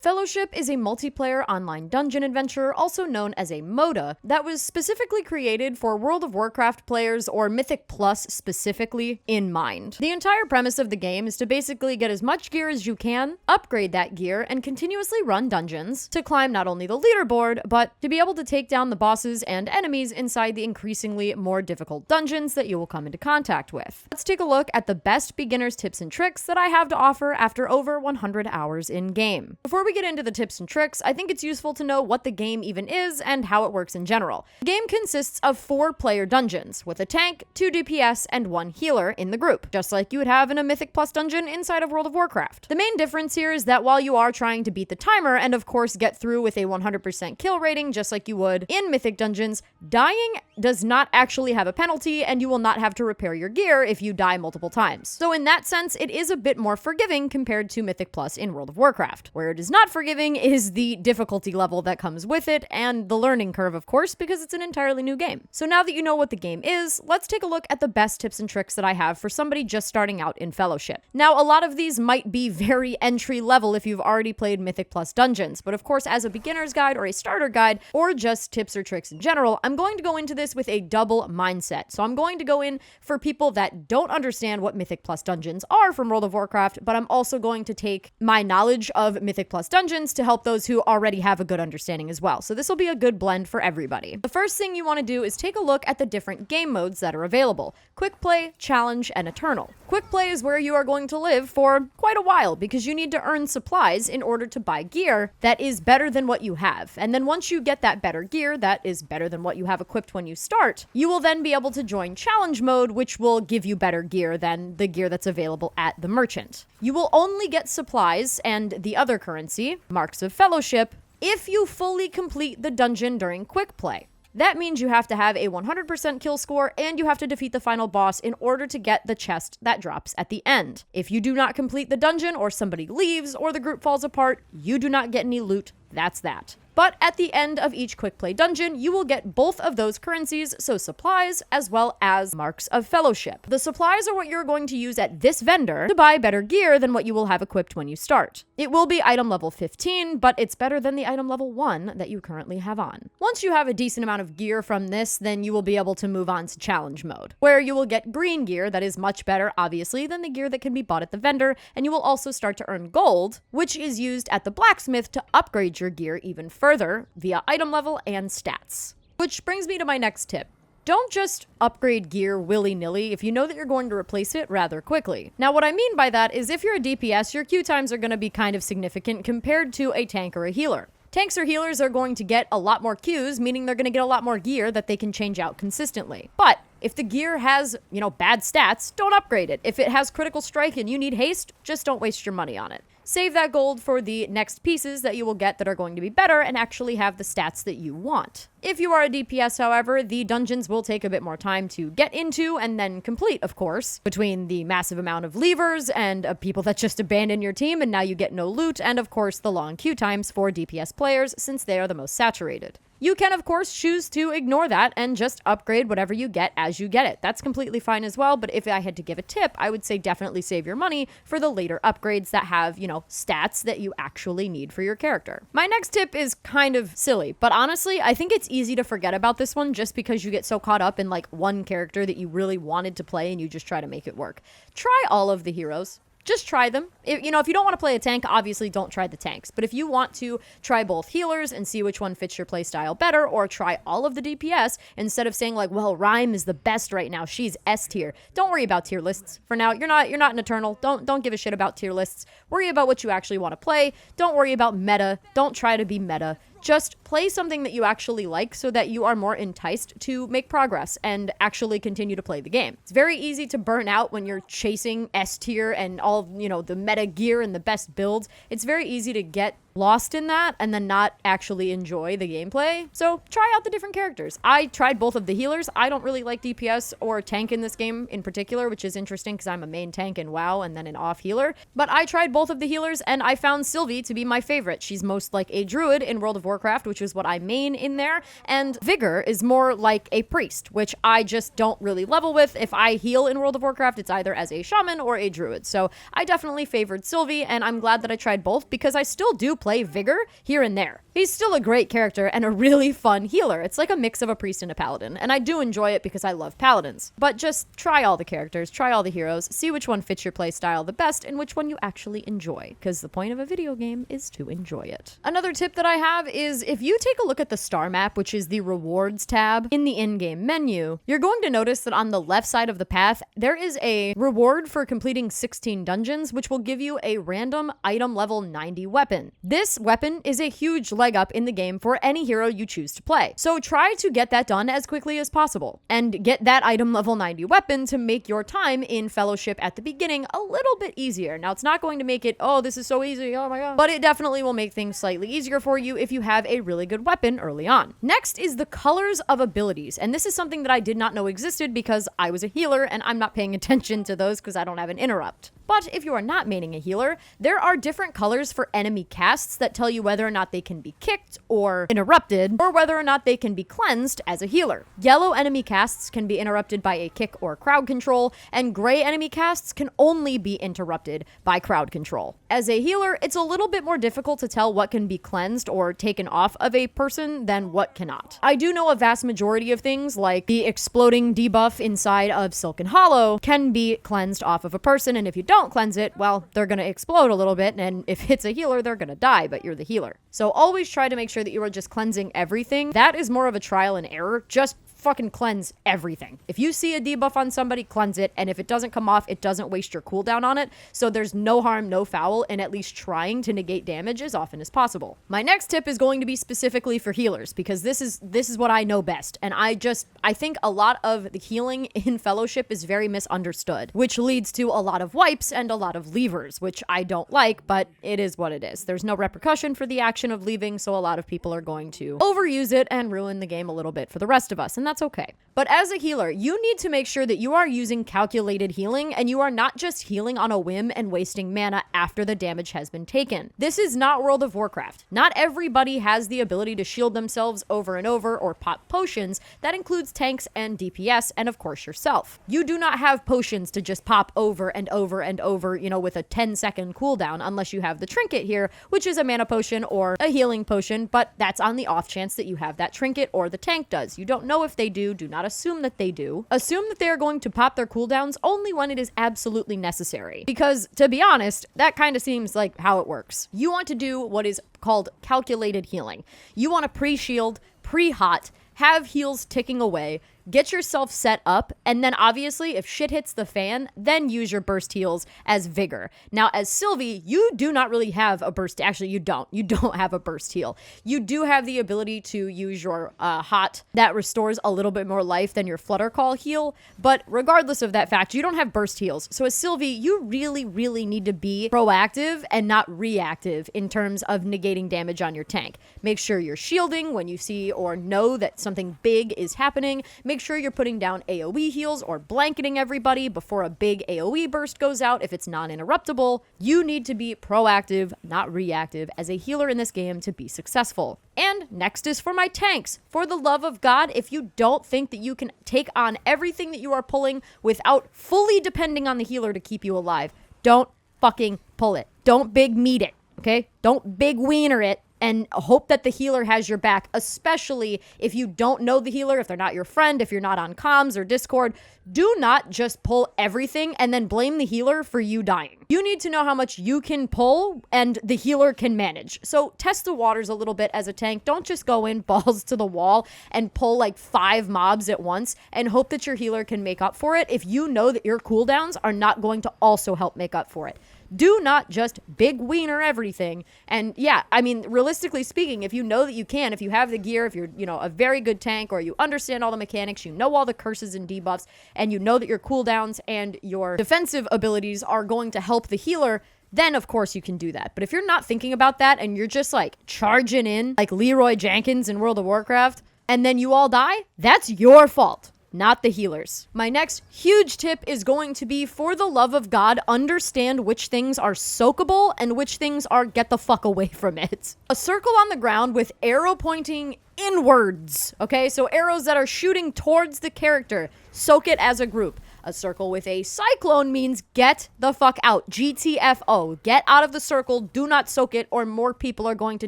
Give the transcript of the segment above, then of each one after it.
Fellowship is a multiplayer online dungeon adventure, also known as a MODA, that was specifically created for World of Warcraft players, or Mythic Plus specifically, in mind. The entire premise of the game is to basically get as much gear as you can, upgrade that gear, and continuously run dungeons to climb not only the leaderboard, but to be able to take down the bosses and enemies inside the increasingly more difficult dungeons that you will come into contact with. Let's take a look at the best beginner's tips and tricks that I have to offer after over 100 hours in-game. Before we get into the tips and tricks, I think it's useful to know what the game even is and how it works in general. The game consists of 4-player dungeons, with a tank, 2 DPS, and 1 healer in the group, just like you would have in a Mythic Plus dungeon inside of World of Warcraft. The main difference here is that while you are trying to beat the timer and of course get through with a 100% kill rating just like you would in Mythic dungeons, dying does not actually have a penalty and you will not have to repair your gear if you die multiple times. So in that sense, it is a bit more forgiving compared to Mythic Plus in World of Warcraft. Where it is not forgiving is the difficulty level that comes with it and the learning curve, of course, because it's an entirely new game. So now that you know what the game is, let's take a look at the best tips and tricks that I have for somebody just starting out in Fellowship. Now, a lot of these might be very entry level if you've already played Mythic Plus dungeons, but of course, as a beginner's guide or a starter guide, or just tips or tricks in general, I'm going to go into this with a double mindset. So I'm going to go in for people that don't understand what Mythic Plus dungeons are from World of Warcraft, but I'm also going to take my knowledge of Mythic Plus dungeons to help those who already have a good understanding as well. So this will be a good blend for everybody. The first thing you want to do is take a look at the different game modes that are available: Quick Play, Challenge, and Eternal. Quick Play is where you are going to live for quite a while because you need to earn supplies in order to buy gear that is better than what you have. And then once you get that better gear that is better than what you have equipped when you start, you will then be able to join Challenge mode, which will give you better gear than the gear that's available at the merchant. You will only get supplies and the other currency, Marks of Fellowship, if you fully complete the dungeon during Quick Play. That means you have to have a 100% kill score and you have to defeat the final boss in order to get the chest that drops at the end. If you do not complete the dungeon, or somebody leaves, or the group falls apart, you do not get any loot. That's that. But at the end of each Quick Play dungeon, you will get both of those currencies, so supplies as well as Marks of Fellowship. The supplies are what you're going to use at this vendor to buy better gear than what you will have equipped when you start. It will be item level 15, but it's better than the item level 1 that you currently have on. Once you have a decent amount of gear from this, then you will be able to move on to Challenge mode, where you will get green gear that is much better, obviously, than the gear that can be bought at the vendor, and you will also start to earn gold, which is used at the blacksmith to upgrade your gear even further via item level and stats. Which brings me to my next tip. Don't just upgrade gear willy-nilly if you know that you're going to replace it rather quickly. Now, what I mean by that is if you're a DPS, your queue times are going to be kind of significant compared to a tank or a healer. Tanks or healers are going to get a lot more queues, meaning they're going to get a lot more gear that they can change out consistently. But if the gear has, bad stats, don't upgrade it. If it has critical strike and you need haste, just don't waste your money on it. Save that gold for the next pieces that you will get that are going to be better and actually have the stats that you want. If you are a DPS, however, the dungeons will take a bit more time to get into and then complete, of course, between the massive amount of leavers and people that just abandon your team and now you get no loot, and of course the long queue times for DPS players since they are the most saturated. You can, of course, choose to ignore that and just upgrade whatever you get as you get it. That's completely fine as well, but if I had to give a tip, I would say definitely save your money for the later upgrades that have, stats that you actually need for your character. My next tip is kind of silly, but honestly, I think it's easy to forget about this one just because you get so caught up in one character that you really wanted to play and you just try to make it work. Try all of the heroes. Just try them. If you don't want to play a tank, obviously don't try the tanks. But if you want to try both healers and see which one fits your playstyle better, or try all of the DPS instead of saying Rhyme is the best right now, she's S tier. Don't worry about tier lists. For now, you're not an Eternal. Don't give a shit about tier lists. Worry about what you actually want to play. Don't worry about meta. Don't try to be meta. Just play something that you actually like so that you are more enticed to make progress and actually continue to play the game. It's very easy to burn out when you're chasing S tier and all, the meta gear and the best builds. It's very easy to get lost in that and then not actually enjoy the gameplay. So try out the different characters. I tried both of the healers. I don't really like DPS or tank in this game in particular, which is interesting because I'm a main tank in WoW and then an off healer. But I tried both of the healers and I found Sylvie to be my favorite. She's most like a druid in World of Warcraft, which is what I main in there. And Vigor is more like a priest, which I just don't really level with. If I heal in World of Warcraft, it's either as a shaman or a druid. So I definitely favored Sylvie, and I'm glad that I tried both because I still do play play Vigor here and there. He's still a great character and a really fun healer. It's like a mix of a priest and a paladin, and I do enjoy it because I love paladins. But just try all the characters, try all the heroes, see which one fits your play style the best and which one you actually enjoy, because the point of a video game is to enjoy it. Another tip that I have is if you take a look at the star map, which is the rewards tab in the in-game menu, you're going to notice that on the left side of the path, there is a reward for completing 16 dungeons, which will give you a random item level 90 weapon. This weapon is a huge leg up in the game for any hero you choose to play. So try to get that done as quickly as possible and get that item level 90 weapon to make your time in Fellowship at the beginning a little bit easier. Now, it's not going to make it, oh, this is so easy, oh my god, but it definitely will make things slightly easier for you if you have a really good weapon early on. Next is the colors of abilities, and this is something that I did not know existed because I was a healer and I'm not paying attention to those because I don't have an interrupt. But if you are not maining a healer, there are different colors for enemy casts that tell you whether or not they can be kicked or interrupted, or whether or not they can be cleansed as a healer. Yellow enemy casts can be interrupted by a kick or crowd control, and gray enemy casts can only be interrupted by crowd control. As a healer, it's a little bit more difficult to tell what can be cleansed or taken off of a person than what cannot. I do know a vast majority of things, like the exploding debuff inside of Silken Hollow can be cleansed off of a person, and if you don't cleanse it, well, they're going to explode a little bit, and if it's a healer, they're going to die, but you're the healer. So always try to make sure that you are just cleansing everything. That is more of a trial and error. Just fucking cleanse everything. If you see a debuff on somebody, cleanse it, and if it doesn't come off, it doesn't waste your cooldown on it, so there's no harm, no foul, in at least trying to negate damage as often as possible. My next tip is going to be specifically for healers, because this is what I know best, and I think a lot of the healing in Fellowship is very misunderstood, which leads to a lot of wipes and a lot of leavers, which I don't like, but it is what it is. There's no repercussion for the action of leaving, so a lot of people are going to overuse it and ruin the game a little bit for the rest of us, and that's okay. But as a healer, you need to make sure that you are using calculated healing and you are not just healing on a whim and wasting mana after the damage has been taken. This is not World of Warcraft. Not everybody has the ability to shield themselves over and over or pop potions. That includes tanks and DPS and of course yourself. You do not have potions to just pop over and over and over, with a 10-second cooldown unless you have the trinket here, which is a mana potion or a healing potion, but that's on the off chance that you have that trinket or the tank does. You don't know if they do not assume that they do. Assume that they are going to pop their cooldowns only when it is absolutely necessary. Because, to be honest, that kind of seems like how it works. You want to do what is called calculated healing. You want to pre-shield, pre-hot, have heals ticking away, get yourself set up, and then obviously if shit hits the fan, then use your burst heals as Vigor. Now as Sylvie, you do not really have a burst, actually you don't have a burst heal. You do have the ability to use your hot that restores a little bit more life than your flutter call heal, but regardless of that fact, you don't have burst heals. So as Sylvie, you really need to be proactive and not reactive in terms of negating damage on your tank. Make sure you're shielding when you see or know that something big is happening. Make sure you're putting down AoE heals or blanketing everybody before a big AoE burst goes out if it's non-interruptible. You need to be proactive, not reactive, as a healer in this game to be successful. And next is for my tanks. For the love of God, if you don't think that you can take on everything that you are pulling without fully depending on the healer to keep you alive, don't fucking pull it. Don't big meat it, okay? Don't big wiener it. And hope that the healer has your back, especially if you don't know the healer, if they're not your friend, if you're not on comms or Discord. Do not just pull everything and then blame the healer for you dying. You need to know how much you can pull and the healer can manage. So test the waters a little bit as a tank. Don't just go in balls to the wall and pull like 5 mobs at once and hope that your healer can make up for it if you know that your cooldowns are not going to also help make up for it. Do not just big wiener everything. And yeah, I mean, realistically speaking, if you know that you can, if you have the gear, if you're, a very good tank, or you understand all the mechanics, you know all the curses and debuffs, and you know that your cooldowns and your defensive abilities are going to help the healer, then of course you can do that. But if you're not thinking about that and you're just like charging in like Leroy Jenkins in World of Warcraft, and then you all die, that's your fault, not the healers. My next huge tip is going to be, for the love of God, understand which things are soakable and which things are get the fuck away from it. A circle on the ground with arrow pointing inwards, okay? So arrows that are shooting towards the character, soak it as a group. A circle with a cyclone means get the fuck out. GTFO. Get out of the circle. Do not soak it or more people are going to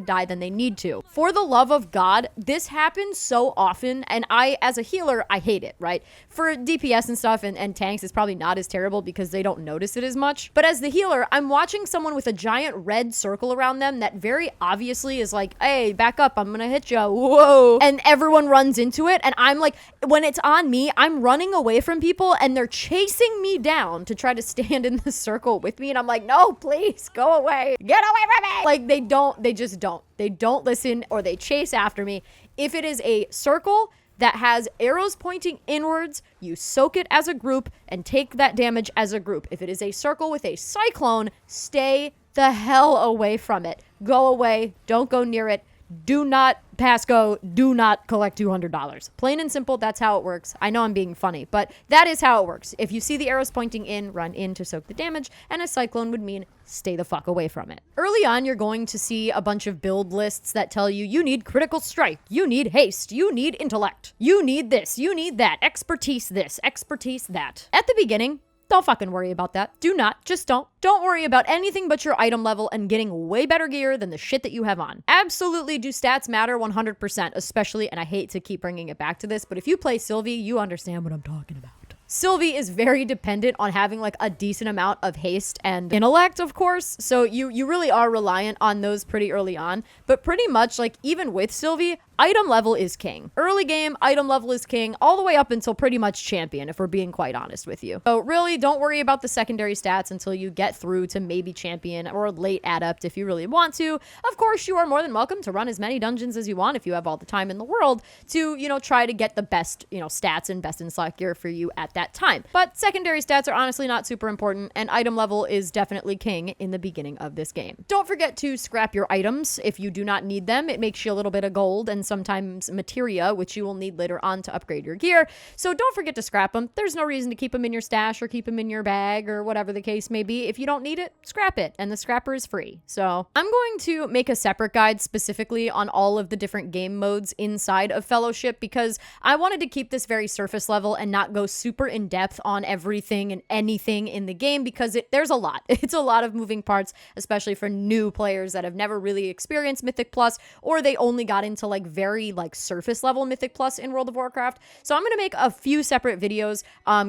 die than they need to. For the love of God, this happens so often, and I, as a healer, I hate it, right? For DPS and stuff and tanks, it's probably not as terrible because they don't notice it as much. But as the healer, I'm watching someone with a giant red circle around them that very obviously is like, hey, back up, I'm gonna hit you. Whoa. And everyone runs into it, and I'm like, when it's on me, I'm running away from people, and they're chasing me down to try to stand in the circle with me, and I'm like, no, please, go away. Get away from me. Like, they just don't. They don't listen, or they chase after me. If it is a circle that has arrows pointing inwards, you soak it as a group and take that damage as a group. If it is a circle with a cyclone, stay the hell away from it. Go away. Don't go near it. Do not pass go. Do not collect $200. Plain and simple, that's how it works. I know I'm being funny, but that is how it works. If you see the arrows pointing in, run in to soak the damage, and a cyclone would mean stay the fuck away from it. Early on, you're going to see a bunch of build lists that tell you you need critical strike, you need haste, you need intellect, you need this, you need that, expertise this, expertise that. At the beginning, don't fucking worry about that. Do not. Just don't. Don't worry about anything but your item level and getting way better gear than the shit that you have on. Absolutely do stats matter 100%, especially, and I hate to keep bringing it back to this, but if you play Sylvie, you understand what I'm talking about. Sylvie is very dependent on having like a decent amount of haste and intellect, of course. So you really are reliant on those pretty early on. But pretty much like even with Sylvie, item level is king. Early game, item level is king all the way up until pretty much champion, if we're being quite honest with you. So really don't worry about the secondary stats until you get through to maybe champion or late adept if you really want to. Of course, you are more than welcome to run as many dungeons as you want if you have all the time in the world to, you know, try to get the best, you know, stats and best in slot gear for you at that time. But secondary stats are honestly not super important, and item level is definitely king in the beginning of this game. Don't forget to scrap your items if you do not need them. It makes you a little bit of gold and sometimes materia, which you will need later on to upgrade your gear. So don't forget to scrap them. There's no reason to keep them in your stash or keep them in your bag or whatever the case may be. If you don't need it, scrap it, and the scrapper is free. So I'm going to make a separate guide specifically on all of the different game modes inside of Fellowship because I wanted to keep this very surface level and not go super in depth on everything and anything in the game because there's a lot. It's a lot of moving parts, especially for new players that have never really experienced Mythic Plus, or they only got into like very like surface level Mythic Plus in World of Warcraft. So I'm going to make a few separate videos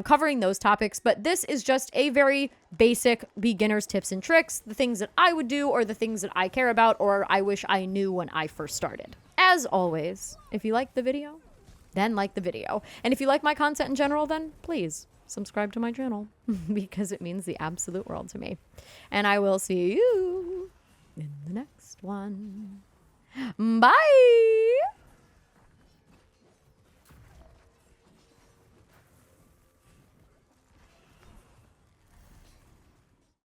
covering those topics, but this is just a very basic beginner's tips and tricks, the things that I would do or the things that I care about or I wish I knew when I first started. As always, if you like the video, then like the video. And if you like my content in general, then please subscribe to my channel because it means the absolute world to me. And I will see you in the next one. Bye!